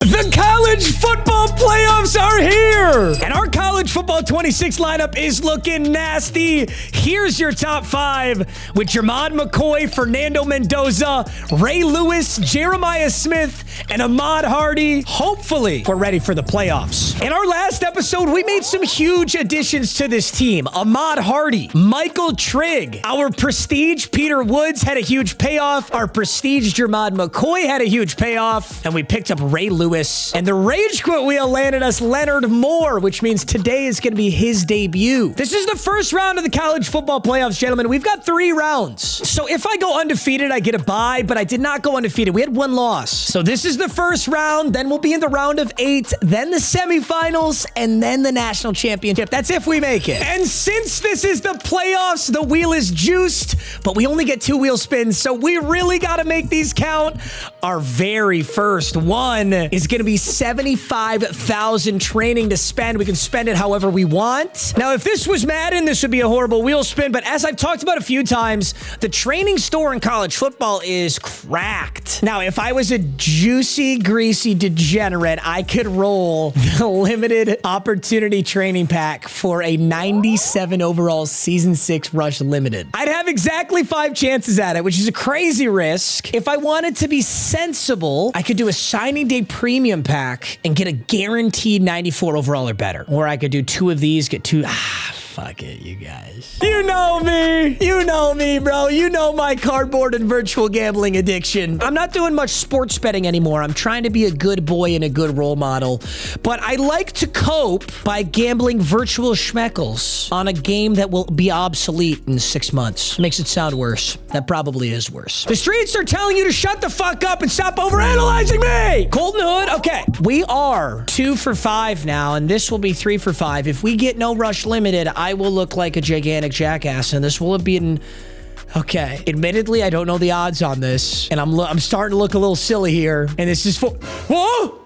The college football playoffs are here, and our college football 26 lineup is looking nasty. Here's your top five with Jermod McCoy, Fernando Mendoza, Ray Lewis, Jeremiah Smith, and Ahmad Hardy. Hopefully, we're ready for the playoffs. In our last episode, we made some huge additions to this team. Ahmad Hardy, Michael Trigg, our prestige Peter Woods had a huge payoff. Our prestige Jermod McCoy had a huge payoff, and we picked up Ray Lewis. And the Rage Quit Wheel landed us Leonard Moore, which means today is going to be his debut. This is the first round of the college football playoffs, gentlemen. We've got 3 rounds. So if I go undefeated, I get a bye, but I did not go undefeated. We had 1 loss. So this is the first round. Then we'll be in the round of 8, then the semifinals, and then the national championship. That's if we make it. And since this is the playoffs, the wheel is juiced, but we only get 2 wheel spins, so we really got to make these count. Our very first one is going to be $75,000 training to spend. We can spend it however we want. Now, if this was Madden, this would be a horrible wheel spin, but as I've talked about a few times, the training store in college football is cracked. Now, if I was a juicy, greasy degenerate, I could roll the limited opportunity training pack for a 97 overall season 6 rush limited. I'd have exactly 5 chances at it, which is a crazy risk. If I wanted to be sensible, I could do a signing day premium pack and get a guaranteed 94 overall or better. Or I could do 2 of these, get 2. Fuck it, you guys. You know me. You know me, bro. You know my cardboard and virtual gambling addiction. I'm not doing much sports betting anymore. I'm trying to be a good boy and a good role model. But I like to cope by gambling virtual schmeckles on a game that will be obsolete in 6 months. Makes it sound worse. That probably is worse. The streets are telling you to shut the fuck up and stop overanalyzing me. Colton Hood. Okay. We are 2 for 5 now, and this will be 3 for 5. If we get no rush limited, I will look like a gigantic jackass, and this will have been... Okay. Admittedly, I don't know the odds on this, and I'm starting to look a little silly here, and this is for... Whoa!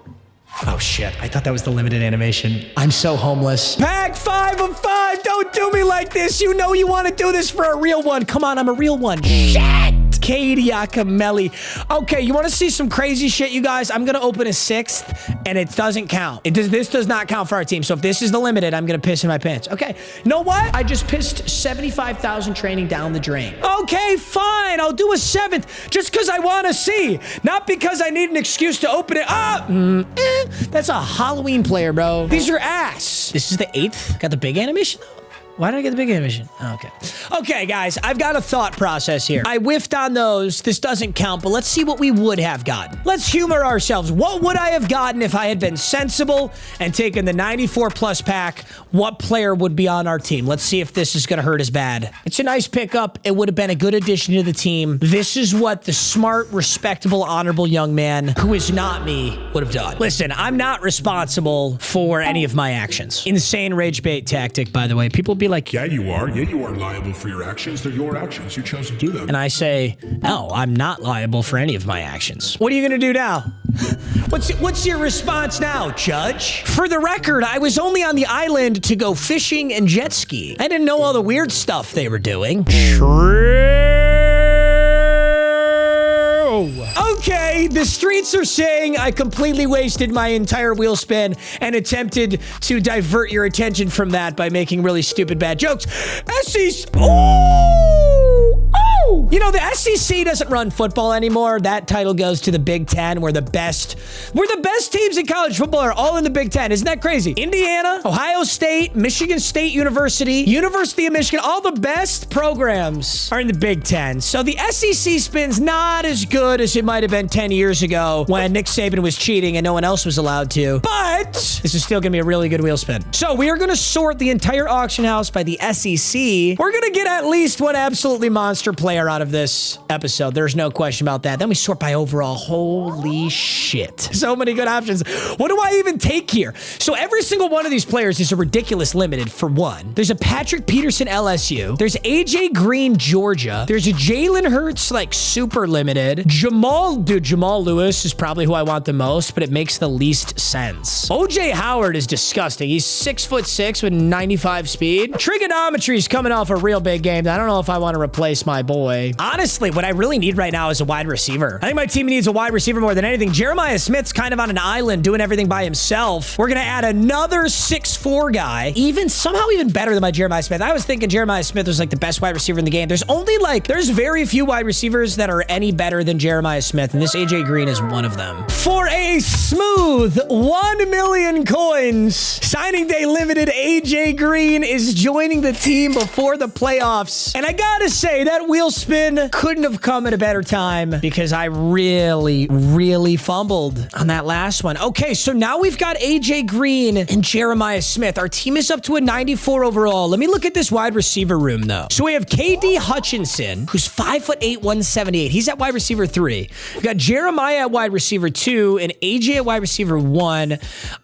Oh, shit. I thought that was the limited animation. I'm so homeless. Pack 5 of 5! Don't do me like this! You know you want to do this for a real one! Come on, I'm a real one. Shit! Katie Akamelli. Okay, you want to see some crazy shit, you guys? I'm going to open a 6th, and it doesn't count. This does not count for our team. So if this is the limited, I'm going to piss in my pants. Okay, you know what? I just pissed 75,000 training down the drain. Okay, fine. I'll do a 7th just because I want to see. Not because I need an excuse to open it up. That's a Halloween player, bro. These are ass. This is the 8th. Got the big animation, though. Why did I get the big animation? Oh, okay. Okay, guys, I've got a thought process here. I whiffed on those. This doesn't count, but let's see what we would have gotten. Let's humor ourselves. What would I have gotten if I had been sensible and taken the 94 plus pack? What player would be on our team? Let's see if this is going to hurt as bad. It's a nice pickup. It would have been a good addition to the team. This is what the smart, respectable, honorable young man who is not me would have done. Listen, I'm not responsible for any of my actions. Insane rage bait tactic, by the way. People be like, yeah, you are liable for your actions. They're your actions. You chose to do them. And I say, no, I'm not liable for any of my actions. What are you gonna do now? What's your response now, Judge? For the record, I was only on the island to go fishing and jet ski. I didn't know all the weird stuff they were doing. Okay, the streets are saying I completely wasted my entire wheel spin and attempted to divert your attention from that by making really stupid bad jokes. SEC. Oh! You know, the SEC doesn't run football anymore. That title goes to the Big Ten. We're the best teams in college football are all in the Big Ten. Isn't that crazy? Indiana, Ohio State, Michigan State University, University of Michigan, all the best programs are in the Big Ten. So the SEC spin's not as good as it might have been 10 years ago when Nick Saban was cheating and no one else was allowed to. But this is still going to be a really good wheel spin. So we are going to sort the entire auction house by the SEC. We're going to get at least one absolutely monster player out of this episode. There's no question about that. Then we sort by overall. Holy shit. So many good options. What do I even take here? So every single one of these players is a ridiculous limited for one. There's a Patrick Peterson LSU. There's AJ Green Georgia. There's a Jalen Hurts like super limited. Jamal Lewis is probably who I want the most, but it makes the least sense. OJ Howard is disgusting. He's 6'6" with 95 speed. Trigonometry is coming off a real big game. I don't know if I want to replace my boy. McCoy. Honestly, what I really need right now is a wide receiver. I think my team needs a wide receiver more than anything. Jeremiah Smith's kind of on an island doing everything by himself. We're going to add another 6'4" guy, somehow even better than my Jeremiah Smith. I was thinking Jeremiah Smith was like the best wide receiver in the game. There's very few wide receivers that are any better than Jeremiah Smith, and this AJ Green is one of them. For a smooth 1 million coins, signing day limited AJ Green is joining the team before the playoffs. And I gotta say, that wheel spin couldn't have come at a better time because I really fumbled on that last one. Okay, so now we've got AJ Green and Jeremiah Smith. Our team is up to a 94 overall. Let me look at this wide receiver room, though. So we have KD Hutchinson, who's 5'8", 178. He's at wide receiver 3. We've got Jeremiah at wide receiver 2 and AJ at wide receiver 1.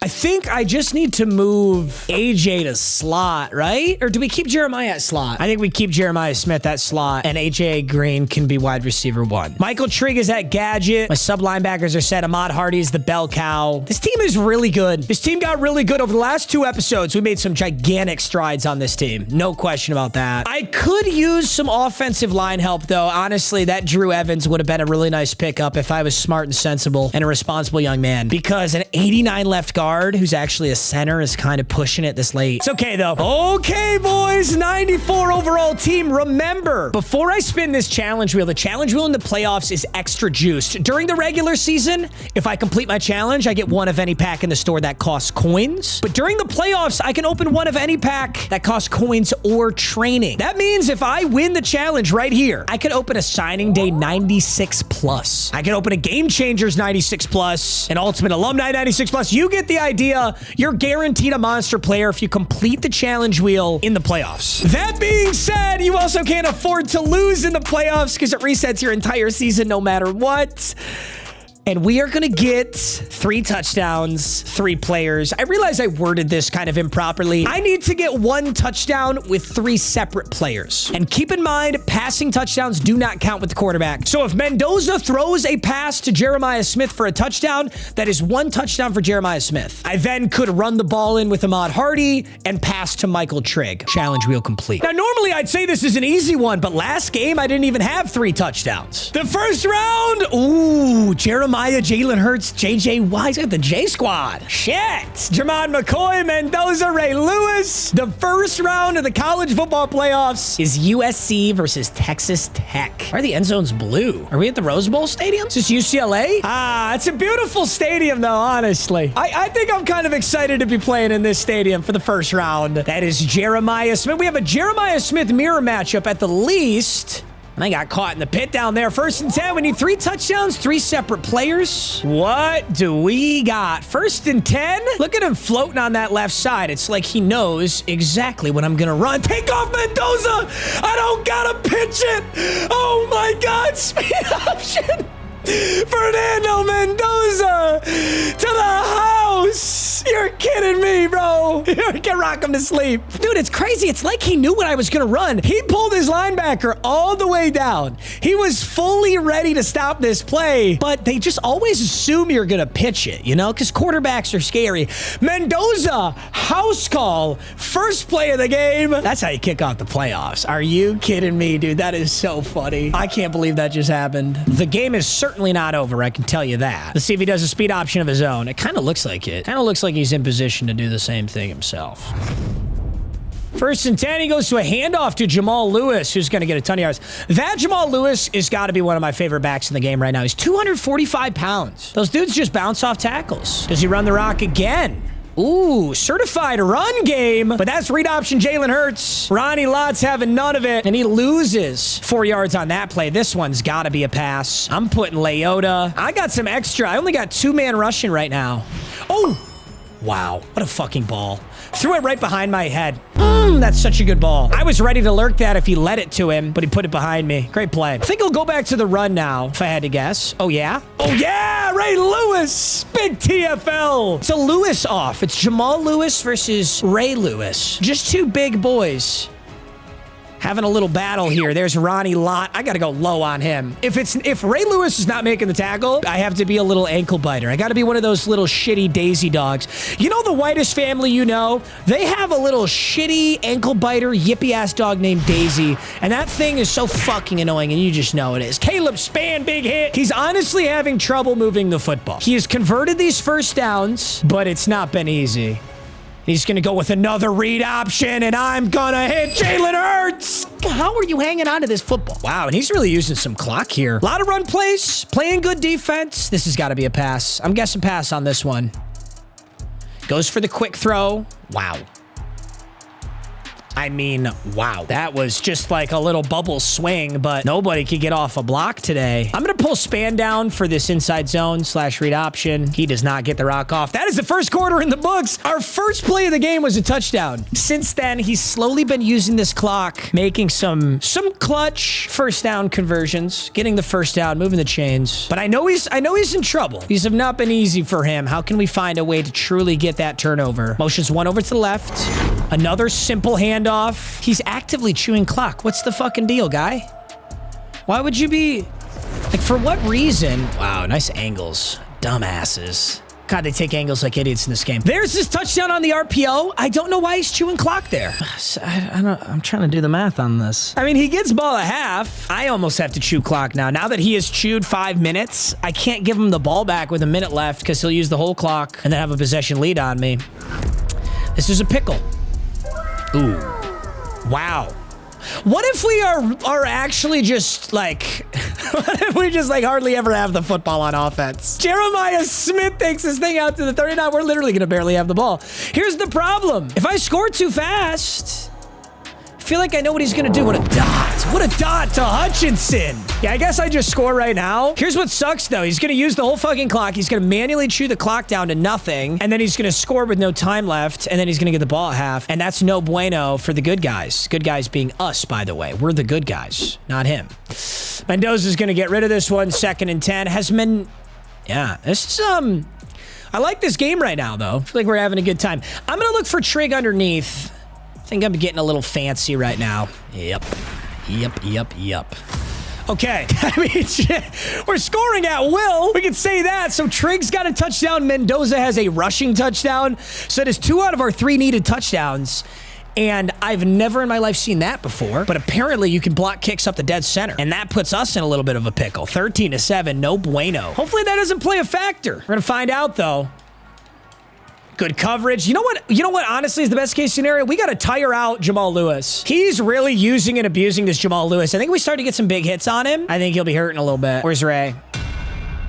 I think I just need to move AJ to slot, right? Or do we keep Jeremiah at slot? I think we keep Jeremiah Smith at slot, and AJ Green can be wide receiver 1. Michael Trigg is at gadget. My sub linebackers are set. Ahmad Hardy is the bell cow. This team is really good. This team got really good over the last 2 episodes. We made some gigantic strides on this team. No question about that. I could use some offensive line help, though. Honestly, that Drew Evans would have been a really nice pickup if I was smart and sensible and a responsible young man, because an 89 left guard who's actually a center is kind of pushing it this late. It's okay, though. Okay, boys, 94 overall team. Remember, before I spin this challenge wheel, the challenge wheel in the playoffs is extra juiced. During the regular season, if I complete my challenge, I get one of any pack in the store that costs coins. But during the playoffs, I can open one of any pack that costs coins or training. That means if I win the challenge right here, I could open a signing day 96 plus. I can open a game changers 96 plus, an ultimate alumni 96 plus. You get the idea. You're guaranteed a monster player if you complete the challenge wheel in the playoffs. That being said, you also can't afford to lose in the playoffs because it resets your entire season no matter what. And we are going to get 3 touchdowns, 3 players. I realize I worded this kind of improperly. I need to get 1 touchdown with 3 separate players. And keep in mind, passing touchdowns do not count with the quarterback. So if Mendoza throws a pass to Jeremiah Smith for a touchdown, that is 1 touchdown for Jeremiah Smith. I then could run the ball in with Ahmad Hardy and pass to Michael Trigg. Challenge wheel complete. Now, normally I'd say this is an easy one, but last game I didn't even have 3 touchdowns. The first round, ooh, Jeremiah, Jalen Hurts, JJ Wise at the J Squad. Shit. Jermon McCoy, Mendoza, Ray Lewis. The first round of the college football playoffs is USC versus Texas Tech. Why are the end zones blue? Are we at the Rose Bowl Stadium? Is this UCLA? Ah, it's a beautiful stadium, though, honestly. I think I'm kind of excited to be playing in this stadium for the first round. That is Jeremiah Smith. We have a Jeremiah Smith mirror matchup at the least. And I got caught in the pit down there. 1st and 10. We need 3 touchdowns, 3 separate players. What do we got? 1st and 10? Look at him floating on that left side. It's like he knows exactly what I'm going to run. Take off Mendoza. I don't got to pitch it. Oh, my God. Speed option. Fernando Mendoza to the house. You're kidding me, bro. You can rock him to sleep. Dude, it's crazy. It's like he knew what I was going to run. He pulled his linebacker all the way down. He was fully ready to stop this play, but they just always assume you're going to pitch it, you know, because quarterbacks are scary. Mendoza, house call, first play of the game. That's how you kick off the playoffs. Are you kidding me, dude? That is so funny. I can't believe that just happened. The game is certainly not over, I can tell you that. Let's see if he does a speed option of his own. It kind of looks like it. Kind of looks like he's in position to do the same thing himself. 1st and 10, he goes to a handoff to Jamal Lewis, who's going to get a ton of yards. That Jamal Lewis is got to be one of my favorite backs in the game right now. He's 245 pounds. Those dudes just bounce off tackles. Does he run the rock again? Ooh, certified run game. But that's read option Jalen Hurts. Ronnie Lott's having none of it, and he loses 4 yards on that play. This one's got to be a pass. I'm putting Leota. I got some extra. I only got 2-man rushing right now. Oh, wow. What a fucking ball. Threw it right behind my head. That's such a good ball. I was ready to lurk that if he led it to him, but he put it behind me. Great play. I think he'll go back to the run now, if I had to guess. Oh, yeah? Oh, yeah! Ray Lewis! Big TFL! It's a Lewis off. It's Jamal Lewis versus Ray Lewis. Just 2 big boys. Having a little battle here. There's Ronnie Lott. I got to go low on him. If Ray Lewis is not making the tackle, I have to be a little ankle biter. I got to be one of those little shitty Daisy dogs. You know the whitest family you know? They have a little shitty ankle biter, yippy ass dog named Daisy. And that thing is so fucking annoying, and you just know it is. Caleb Span, big hit. He's honestly having trouble moving the football. He has converted these first downs, but it's not been easy. He's going to go with another read option, and I'm going to hit Jalen Hurts. How are you hanging on to this football? Wow, and he's really using some clock here. A lot of run plays, playing good defense. This has got to be a pass. I'm guessing pass on this one. Goes for the quick throw. Wow. I mean, wow. That was just like a little bubble swing, but nobody could get off a block today. I'm going to pull Span down for this inside zone / read option. He does not get the rock off. That is the first quarter in the books. Our first play of the game was a touchdown. Since then, he's slowly been using this clock, making some clutch first down conversions, getting the first down, moving the chains. But I know he's in trouble. These have not been easy for him. How can we find a way to truly get that turnover? Motions one over to the left. Another simple handoff. He's actively chewing clock. What's the fucking deal, guy? Why would you be... Like, for what reason? Wow, nice angles. Dumbasses. God, they take angles like idiots in this game. There's this touchdown on the RPO. I don't know why he's chewing clock there. I'm trying to do the math on this. I mean, he gets ball a half. I almost have to chew clock now. Now that he has chewed 5 minutes, I can't give him the ball back with a minute left because he'll use the whole clock and then have a possession lead on me. This is a pickle. Ooh. Wow. What if we are actually just like, what if we just like hardly ever have the football on offense? Jeremiah Smith takes this thing out to the 39. We're literally going to barely have the ball. Here's the problem. If I score too fast, I feel like I know what he's going to do. What a dot. What a dot to Hutchinson. Yeah, I guess I just score right now. Here's what sucks, though. He's going to use the whole fucking clock. He's going to manually chew the clock down to nothing, and then he's going to score with no time left, and then he's going to get the ball at half, and that's no bueno for the good guys. Good guys being us, by the way. We're the good guys, not him. Mendoza's going to get rid of this one. 2nd and 10. Yeah, this is, I like this game right now, though. I feel like we're having a good time. I'm going to look for trig underneath. I think I'm getting a little fancy right now. Yep. Okay, I mean, shit. We're scoring at will. We can say that. So Trig's got a touchdown. Mendoza has a rushing touchdown. So it is 2 out of our 3 needed touchdowns. And I've never in my life seen that before. But apparently you can block kicks up the dead center. And that puts us in a little bit of a pickle. 13-7, no bueno. Hopefully that doesn't play a factor. We're going to find out, though. Good coverage. You know what honestly is the best case scenario? We got to tire out Jamal Lewis. He's really using and abusing this Jamal Lewis. I think we started to get some big hits on him. I think he'll be hurting a little bit. Where's Ray?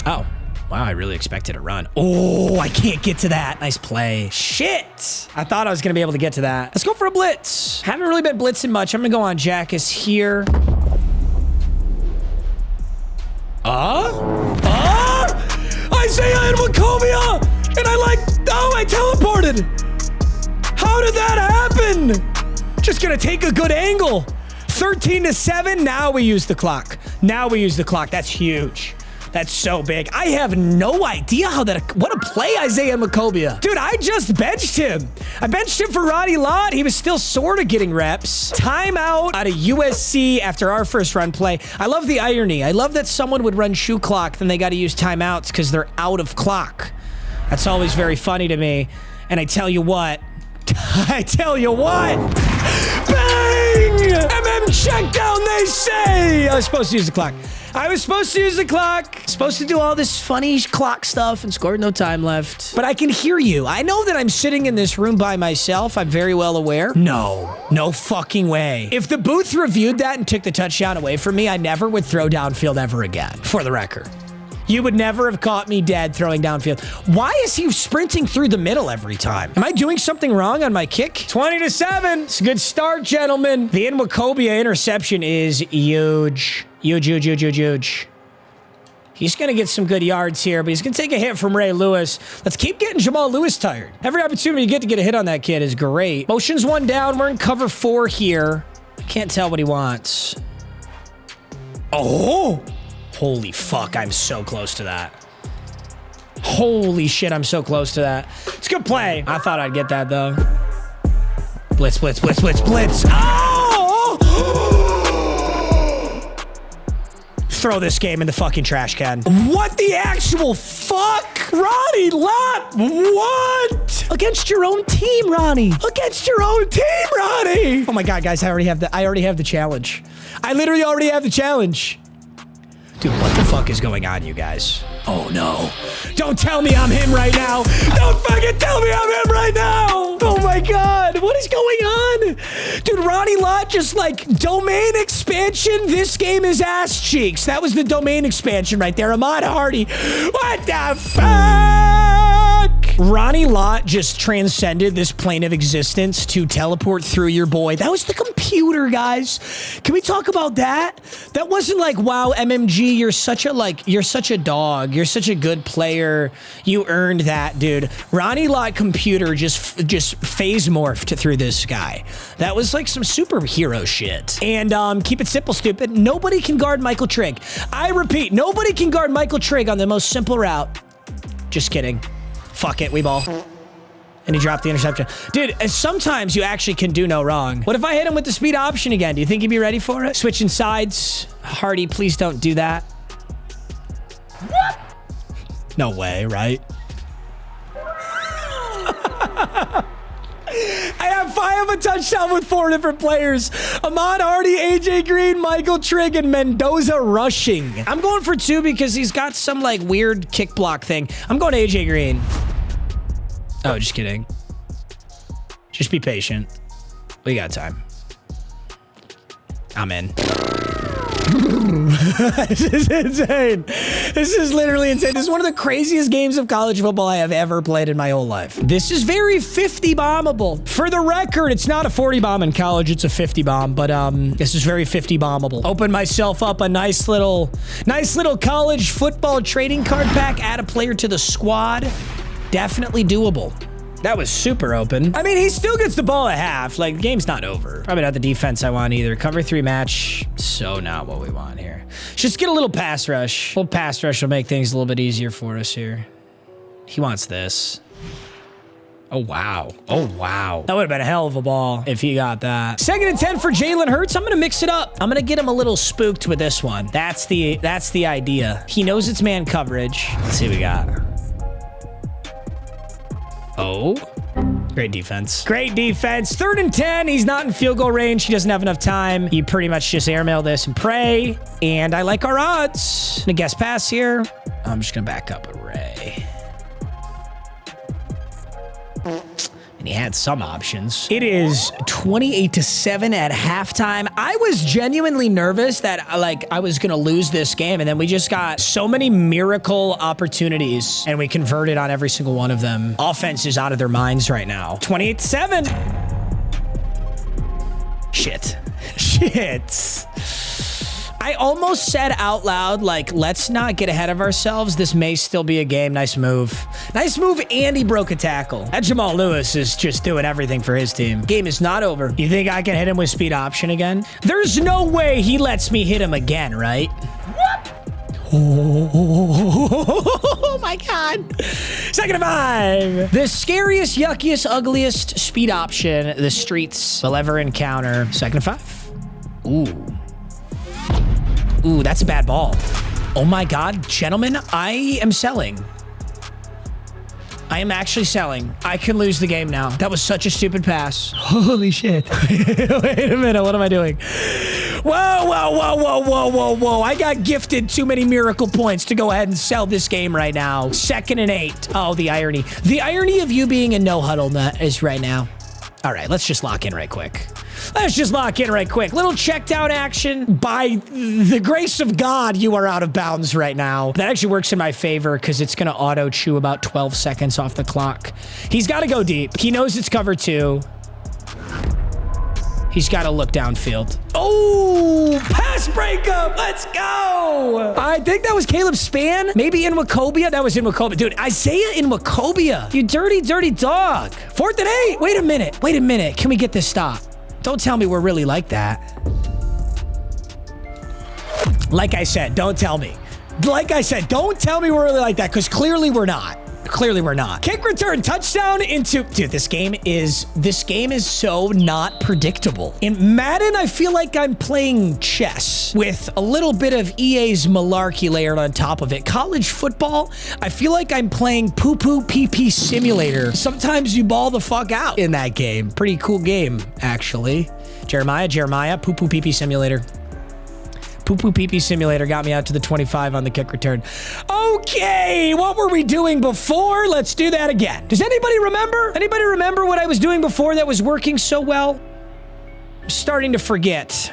Oh, wow. I really expected a run. Oh, I can't get to that. Nice play. Shit. I thought I was going to be able to get to that. Let's go for a blitz. Haven't really been blitzing much. I'm going to go on Jackus here. Isaiah and Wachovia! And I teleported. How did that happen? Just gonna take a good angle. 13-7. Now we use the clock. That's huge. That's so big. I have no idea what a play Isaiah Macobia. Dude, I just benched him. I benched him for Ronnie Lott. He was still sort of getting reps. Timeout out of USC after our first run play. I love the irony. I love that someone would run shoe clock, then they got to use timeouts because they're out of clock. That's always very funny to me. And I tell you what. Bang! MM check down, they say. I was supposed to use the clock. Supposed to do all this funny clock stuff and scored no time left. But I can hear you. I know that I'm sitting in this room by myself. I'm very well aware. No fucking way. If the booth reviewed that and took the touchdown away from me, I never would throw downfield ever again, for the record. You would never have caught me dead throwing downfield. Why is he sprinting through the middle every time? Am I doing something wrong on my kick? 20-7. It's a good start, gentlemen. The Nwakobia interception is huge. Huge. He's going to get some good yards here, but he's going to take a hit from Ray Lewis. Let's keep getting Jamal Lewis tired. Every opportunity you get to get a hit on that kid is great. Motion's 1 down. We're in cover 4 here. Can't tell what he wants. Oh! Holy fuck, I'm so close to that. Holy shit, I'm so close to that. It's a good play. I thought I'd get that, though. Blitz. Oh! Throw this game in the fucking trash can. What the actual fuck? Ronnie Lott, what? Against your own team, Ronnie. Against your own team, Ronnie. Oh my God, guys, I already have the challenge. I literally already have the challenge. Dude, what the fuck is going on, you guys? Oh no. Don't tell me I'm him right now. Don't fucking tell me I'm him right now. Oh my God, what is going on? Dude, Ronnie Lott just like domain expansion. This game is ass cheeks. That was the domain expansion right there. Ahmad Hardy. What the fuck? Ronnie Lott just transcended this plane of existence to teleport through your boy. That was the computer, guys. Can we talk about that? That wasn't like, wow, MMG, you're such a dog. You're such a good player. You earned that, dude. Ronnie Lott computer just phase morphed through this guy. That was like some superhero shit. And keep it simple, stupid. Nobody can guard Michael Trigg. I repeat, nobody can guard Michael Trigg on the most simple route. Just kidding. Fuck it, we ball. And he dropped the interception. Dude, sometimes you actually can do no wrong. What if I hit him with the speed option again? Do you think he'd be ready for it? Switching sides. Hardy, please don't do that. What? No way, right? I have 5 of a touchdown with 4 different players. Ahmad Hardy, AJ Green, Michael Trigg, and Mendoza rushing. I'm going for 2 because he's got some like weird kick block thing. I'm going to AJ Green. Oh, just kidding. Just be patient. We got time. I'm in. This is insane. This is literally insane. This is one of the craziest games of college football I have ever played in my whole life. This is very 50 bombable. For the record, it's not a 40 bomb in college, it's a 50 bomb, but this is very 50 bombable. Open myself up a nice little college football trading card pack, add a player to the squad. Definitely doable. That was super open. I mean, he still gets the ball at half. Like, the game's not over. Probably not the defense I want either. Cover 3 match. So not what we want here. Just get a little pass rush. A little pass rush will make things a little bit easier for us here. He wants this. Oh, wow. Oh, wow. That would have been a hell of a ball if he got that. 2nd and 10 for Jalen Hurts. I'm going to mix it up. I'm going to get him a little spooked with this one. That's the idea. He knows it's man coverage. Let's see what we got. Oh, great defense. Great defense. 3rd and 10. He's not in field goal range. He doesn't have enough time. You pretty much just airmail this and pray. And I like our odds. Gonna guess pass here. I'm just gonna back up a Ray. And he had some options. It is 28-7 at halftime. I was genuinely nervous that like I was gonna lose this game, and then we just got so many miracle opportunities and we converted on every single one of them. Offense is out of their minds right now. 28-7. Shit. I almost said out loud, like, let's not get ahead of ourselves. This may still be a game. Nice move. Nice move, and he broke a tackle. That Jamal Lewis is just doing everything for his team. Game is not over. You think I can hit him with speed option again? There's no way he lets me hit him again, right? What? Oh my God. 2nd and 5. The scariest, yuckiest, ugliest speed option the streets will ever encounter. 2nd and 5. Ooh. Ooh, that's a bad ball. Oh my God, gentlemen, I am selling. I am actually selling. I can lose the game now. That was such a stupid pass. Holy shit. Wait a minute, what am I doing? Whoa. I got gifted too many miracle points to go ahead and sell this game right now. 2nd and 8. Oh, the irony. The irony of you being a no huddle nut is right now. All right, let's just lock in right quick. Little check down action. By the grace of God, you are out of bounds right now. That actually works in my favor because it's going to auto chew about 12 seconds off the clock. He's got to go deep. He knows it's cover 2. He's got to look downfield. Oh, pass breakup. Let's go. I think that was Caleb Span. Maybe in Wacobia. That was in Wacobia. Dude, Isaiah in Wacobia. You dirty, dirty dog. 4th and 8. Wait a minute. Can we get this stop? Don't tell me we're really like that. Like I said, don't tell me. Don't tell me we're really like that, because clearly we're not. clearly we're not. Kick return, touchdown into... Dude, this game is so not predictable. In Madden, I feel like I'm playing chess with a little bit of EA's malarkey layered on top of it. College football, I feel like I'm playing poo-poo pee-pee simulator. Sometimes you ball the fuck out in that game. Pretty cool game, actually. Jeremiah, poo-poo pee-pee simulator. Poo-poo pee-pee simulator got me out to the 25 on the kick return. Okay, what were we doing before? Let's do that again. Does anybody remember? Anybody remember what I was doing before that was working so well? I'm starting to forget.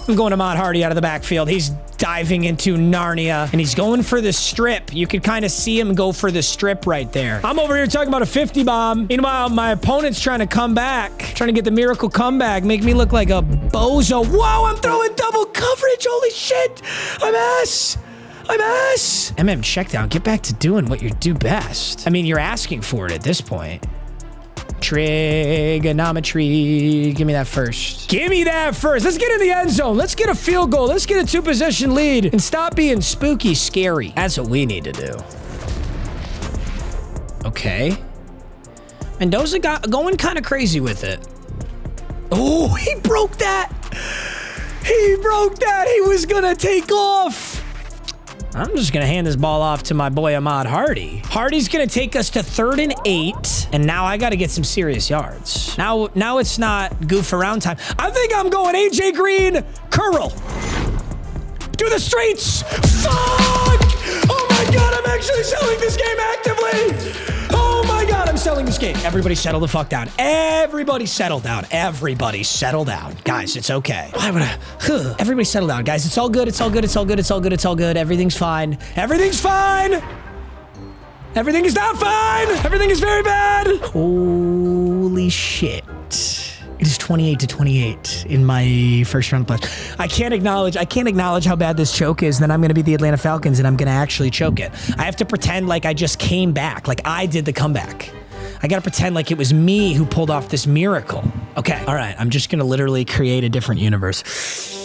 I'm going to Mod Hardy out of the backfield. He's diving into Narnia, and he's going for the strip. You could kind of see him go for the strip right there. I'm over here talking about a 50 bomb. Meanwhile, my opponent's trying to come back, trying to get the miracle comeback, make me look like a bozo. Whoa, I'm throwing double coverage. Holy shit. I'm ass. Check down. Get back to doing what you do best. I mean, you're asking for it at this point. Trigonometry. Give me that first. Let's get in the end zone. Let's get a field goal. Let's get a 2-possession lead and stop being spooky scary. That's what we need to do. Okay. Mendoza got going kind of crazy with it. Oh, he broke that. He was gonna take off. I'm just going to hand this ball off to my boy Ahmad Hardy. Hardy's going to take us to 3rd and 8. And now I got to get some serious yards. Now it's not goof around time. I think I'm going AJ Green, curl. Do the streets. Fuck! Oh my God, I'm actually selling this game actively. Oh my God, I'm selling this game. Everybody settle the fuck down. Everybody settle down. Guys, it's okay. Why would I? Everybody settle down, guys. It's all good. Everything's fine. Everything is not fine. Everything is very bad. Holy shit. It is 28-28 in my first round play. I can't acknowledge how bad this choke is, and then I'm going to be the Atlanta Falcons, and I'm going to actually choke it. I have to pretend like I just came back, like I did the comeback. I got to pretend like it was me who pulled off this miracle. Okay, all right. I'm just going to literally create a different universe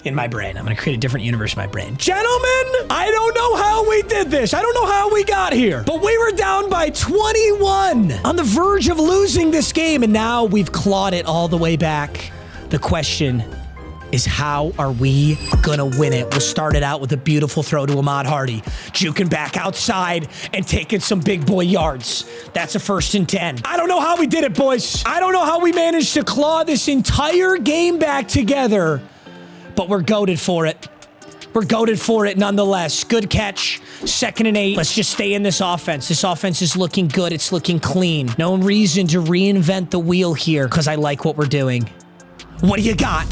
in my brain. I'm going to create a different universe in my brain. Gentlemen, I don't know how we did this. I don't know how we got here, but we were down by 21 on the verge of losing this game, and now we've clawed it all the way back. The question is, how are we gonna win it? We'll start it out with a beautiful throw to Ahmad Hardy, juking back outside and taking some big boy yards. That's a 1st and 10. I don't know how we did it, boys. I don't know how we managed to claw this entire game back together, but we're goated for it. We're goated for it nonetheless. Good catch. 2nd and 8. Let's just stay in this offense. This offense is looking good. It's looking clean. No reason to reinvent the wheel here because I like what we're doing. What do you got?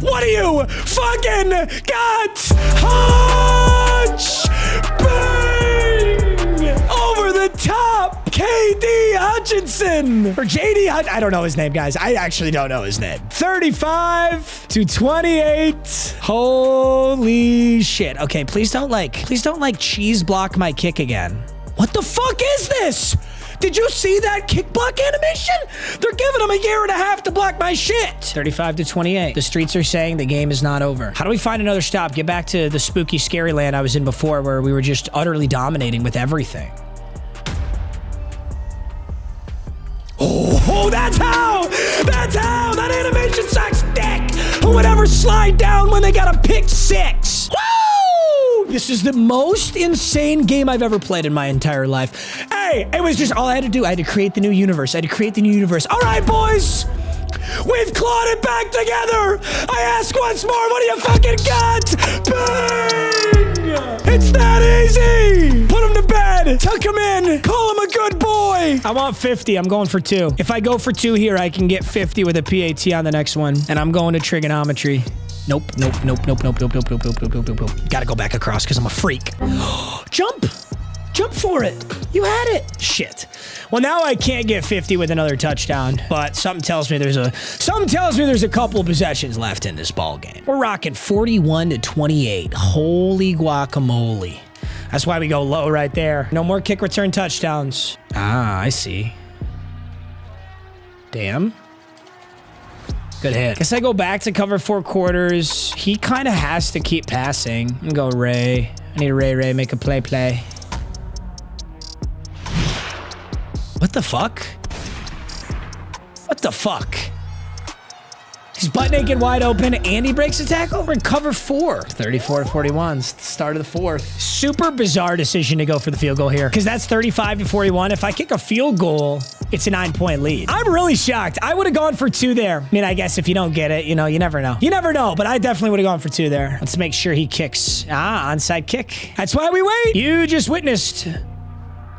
What do you fucking got? Hodge! Bang! Over the top! KD Hutchinson! Or JD Hutch. I don't know his name, guys. I actually don't know his name. 35-28. Holy shit. Okay, please don't cheese block my kick again. What the fuck is this? Did you see that kick block animation? They're giving him a year and a half to block my shit. 35-28. The streets are saying the game is not over. How do we find another stop? Get back to the spooky, scary land I was in before where we were just utterly dominating with everything. Oh, that's how! That animation sucks dick! Who would ever slide down when they got a pick 6? Woo! This is the most insane game I've ever played in my entire life. Hey, it was just all I had to do. I had to create the new universe. All right, boys. We've clawed it back together. I ask once more, what do you fucking got? Bang! It's that easy. Put him to bed. Tuck him in. Call him a good boy. I want 50. I'm going for 2. If I go for 2 here, I can get 50 with a PAT on the next one. And I'm going to trigonometry. Nope. Gotta go back across because I'm a freak. Jump for it. You had it. Shit. Well, now I can't get 50 with another touchdown, but something tells me there's a couple of possessions left in this ball game. We're rocking 41-28. Holy guacamole. That's why we go low right there. No more kick return touchdowns. Ah, I see. Damn. Good hit. Guess I go back to cover 4 quarters. He kind of has to keep passing. I'm gonna go Ray. I need a Ray. Make a play. the fuck? What the fuck? He's butt naked, wide open, and he breaks a tackle. We're in cover 4. 34-41. It's the start of the fourth. Super bizarre decision to go for the field goal here, because that's 35-41. If I kick a field goal, it's a 9-point lead. I'm really shocked. I would have gone for 2 there. I mean, I guess if you don't get it, you know, you never know. You never know, but I definitely would have gone for 2 there. Let's make sure he kicks. Onside kick. That's why we wait. You just witnessed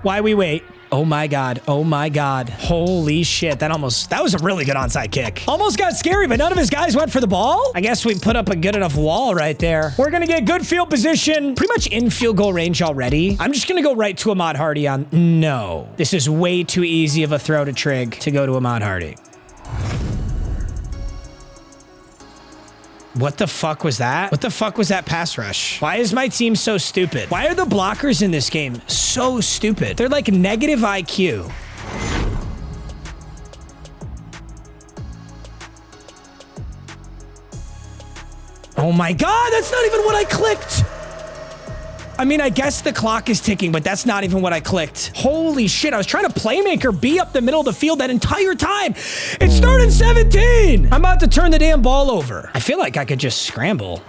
why we wait. Oh my God. Oh my God. Holy shit. That was a really good onside kick. Almost got scary, but none of his guys went for the ball. I guess we put up a good enough wall right there. We're going to get good field position, pretty much in field goal range already. I'm just going to go right to Ahmad Hardy on. No, this is way too easy of a throw to Trig to go to Ahmad Hardy. What the fuck was that? What the fuck was that pass rush? Why is my team so stupid? Why are the blockers in this game so stupid? They're like negative IQ. Oh my God, that's not even what I clicked. I mean, I guess the clock is ticking, but that's not even what I clicked. Holy shit, I was trying to playmaker be up the middle of the field that entire time. It's 3rd and 17. I'm about to turn the damn ball over. I feel like I could just scramble.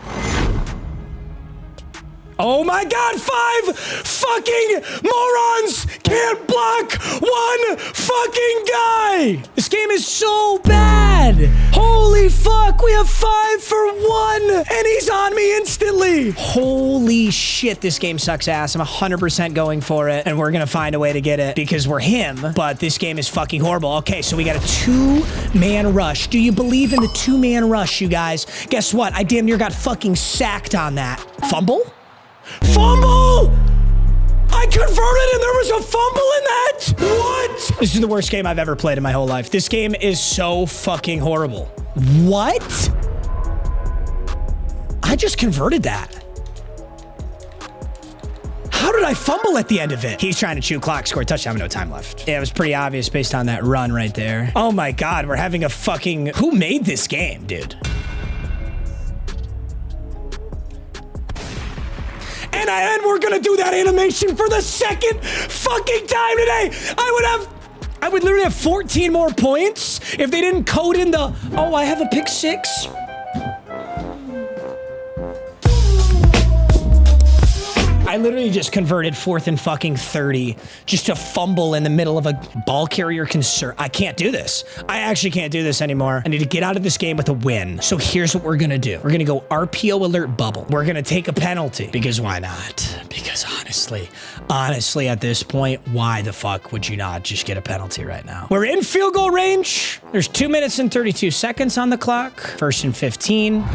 Oh my God, 5 fucking morons can't block 1 fucking guy. This game is so bad. Holy fuck, we have 5 for 1 and he's on me instantly. Holy shit, this game sucks ass. I'm 100% going for it and we're gonna find a way to get it because we're him, but this game is fucking horrible. Okay, so we got a 2-man rush. Do you believe in the 2-man rush, you guys? Guess what? I damn near got fucking sacked on that. Fumble? Fumble! I converted and there was a fumble in that? What? This is the worst game I've ever played in my whole life. This game is so fucking horrible. What? I just converted that. How did I fumble at the end of it? He's trying to chew clock, score touchdown with no time left. Yeah, it was pretty obvious based on that run right there. Oh my God, we're having a fucking... Who made this game, dude? And we're gonna do that animation for the 2nd fucking time today. I would literally have 14 more points if they didn't code in the, oh, I have a pick 6. I literally just converted 4th and fucking 30 just to fumble in the middle of a ball carrier concern. I can't do this. I actually can't do this anymore. I need to get out of this game with a win. So here's what we're gonna do. We're gonna go RPO alert bubble. We're gonna take a penalty because why not? Because honestly, at this point, why the fuck would you not just get a penalty right now? We're in field goal range. There's 2 minutes and 32 seconds on the clock. 1st and 15.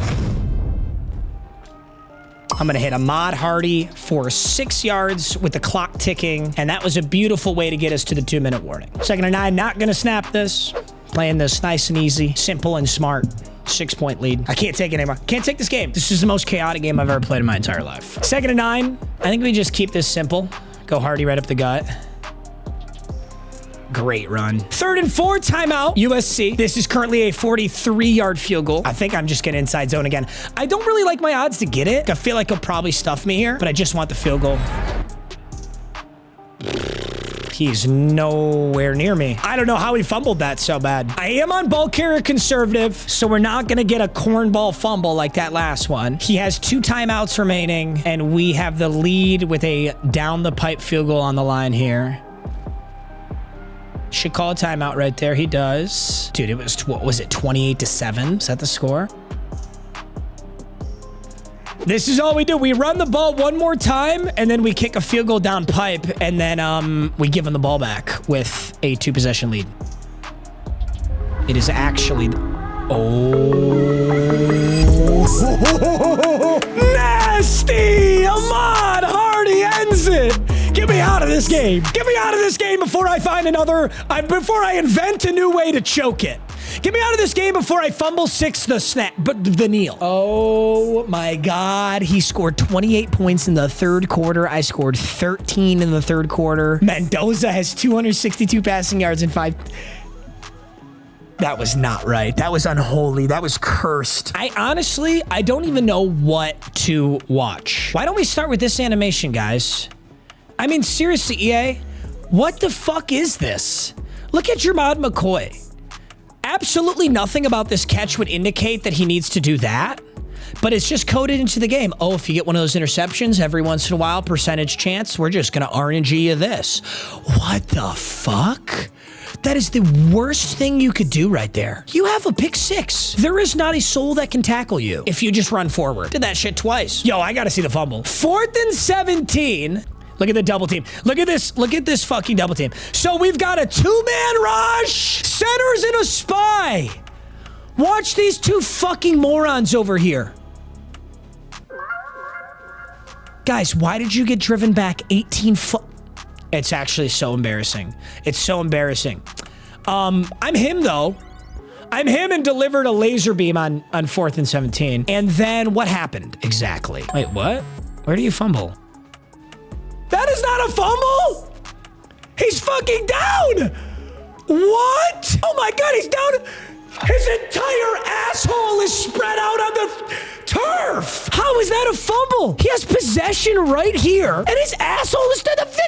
I'm going to hit Ahmad Hardy for 6 yards with the clock ticking. And that was a beautiful way to get us to the 2-minute warning. 2nd and 9, not going to snap this. Playing this nice and easy, simple and smart. 6-point lead. I can't take it anymore. Can't take this game. This is the most chaotic game I've ever played in my entire life. 2nd and 9. I think we just keep this simple. Go Hardy right up the gut. Great run. 3rd and 4, timeout, USC. This is currently a 43-yard field goal. I think I'm just getting inside zone again. I don't really like my odds to get it. I feel like he'll probably stuff me here, but I just want the field goal. He's nowhere near me. I don't know how he fumbled that so bad. I am on ball carrier conservative, so we're not going to get a cornball fumble like that last one. He has 2 timeouts remaining, and we have the lead with a down-the-pipe field goal on the line here. Should call a timeout right there. He does. Dude, it was, what was it, 28-7? Is that the score? This is all we do. We run the ball one more time, and then we kick a field goal down pipe, and then we give him the ball back with a 2-possession lead. It is actually... Oh. Nasty! Ahmad Hardy ends it! Get me out of this game. Get me out of this game before I find another... before I invent a new way to choke it. Get me out of this game before I fumble 6 the snap, but the kneel. Oh my God. He scored 28 points in the 3rd quarter. I scored 13 in the 3rd quarter. Mendoza has 262 passing yards and 5... That was not right. That was unholy. That was cursed. I don't even know what to watch. Why don't we start with this animation, guys? I mean, seriously, EA, what the fuck is this? Look at Jermod McCoy. Absolutely nothing about this catch would indicate that he needs to do that, but it's just coded into the game. Oh, if you get one of those interceptions every once in a while, percentage chance, we're just going to RNG you this. What the fuck? That is the worst thing you could do right there. You have a pick 6. There is not a soul that can tackle you if you just run forward. Did that shit twice. Yo, I got to see the fumble. 4th and 17. Look at the double team. Look at this. Look at this fucking double team. So we've got a 2-man rush. Centers and a spy. Watch these 2 fucking morons over here. Guys, why did you get driven back 18 foot? It's actually so embarrassing. It's so embarrassing. I'm him, though. I'm him and delivered a laser beam on 4th and 17. And then what happened exactly? Wait, what? Where do you fumble? That is not a fumble! He's fucking down! What? Oh my God, he's down. His entire asshole is spread out on the turf. How is that a fumble? He has possession right here, and his asshole is to the fit.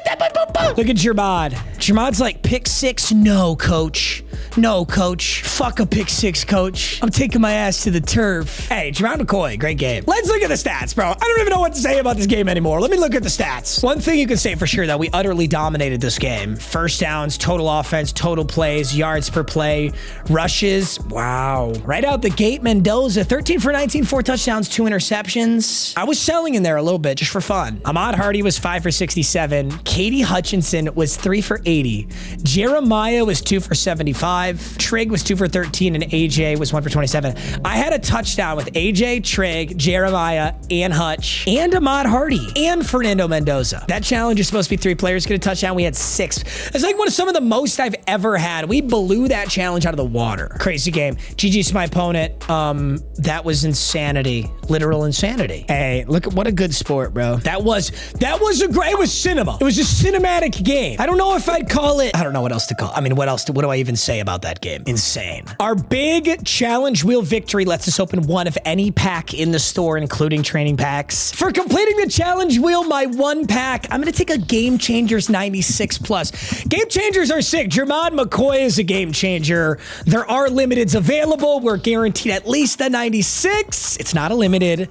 Look at Jermod. Jermod's like, pick 6? No, coach. No, coach. Fuck a pick 6, coach. I'm taking my ass to the turf. Hey, Jermod McCoy, great game. Let's look at the stats, bro. I don't even know what to say about this game anymore. Let me look at the stats. One thing you can say for sure, that we utterly dominated this game. First downs, total offense, total plays, yards per play, rushes. Wow. Right out the gate, Mendoza, 13 for 19, 4 touchdowns, 2 interceptions. I was selling in there a little bit just for fun. Ahmad Hardy was 5 for 67. Katie Hutchinson was 3 for 80. Jeremiah was 2 for 75. Trigg was 2 for 13, and AJ was 1 for 27. I had a touchdown with AJ, Trigg, Jeremiah, and Hutch, and Ahmad Hardy, and Fernando Mendoza. That challenge is supposed to be 3 players get a touchdown. We had 6. It's like some of the most I've ever had. We blew that challenge out of the water. Crazy game. GG's my opponent. That was insanity. Literal insanity. Hey, look at what a good sport, bro. That was a great, it was cinema. It was a cinematic game. I don't know if I'd call it, I don't know what else to call it. I mean, what do I even say about that game? Insane. Our big challenge wheel victory lets us open one of any pack in the store, including training packs. For completing the challenge wheel, my 1 pack, I'm going to take a Game Changers 96 plus. Game Changers are sick. Jermod McCoy is a game changer. There are limiteds available. We're guaranteed at least a 96. It's not a limited,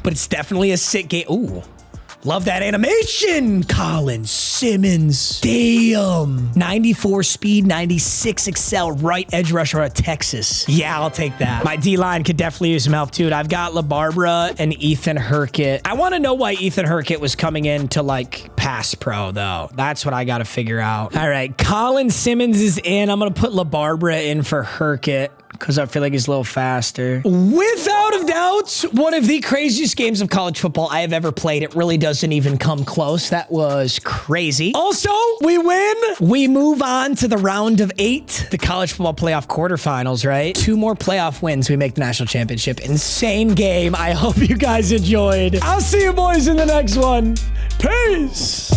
but it's definitely a sick game. Ooh. Love that animation. Colin Simmons. Damn. 94 speed, 96 excel, right edge rusher out of Texas. Yeah, I'll take that. My D-line could definitely use some help, too. I've got LaBarbera and Ethan Herkett. I want to know why Ethan Herkett was coming in to, like, pass pro, though. That's what I got to figure out. All right, Colin Simmons is in. I'm going to put LaBarbera in for Herkett, because I feel like he's a little faster. Without a doubt, one of the craziest games of college football I have ever played. It really doesn't even come close. That was crazy. Also, we win. We move on to the round of 8, the college football playoff quarterfinals, right? 2 more playoff wins, we make the national championship. Insane game. I hope you guys enjoyed. I'll see you boys in the next one. Peace.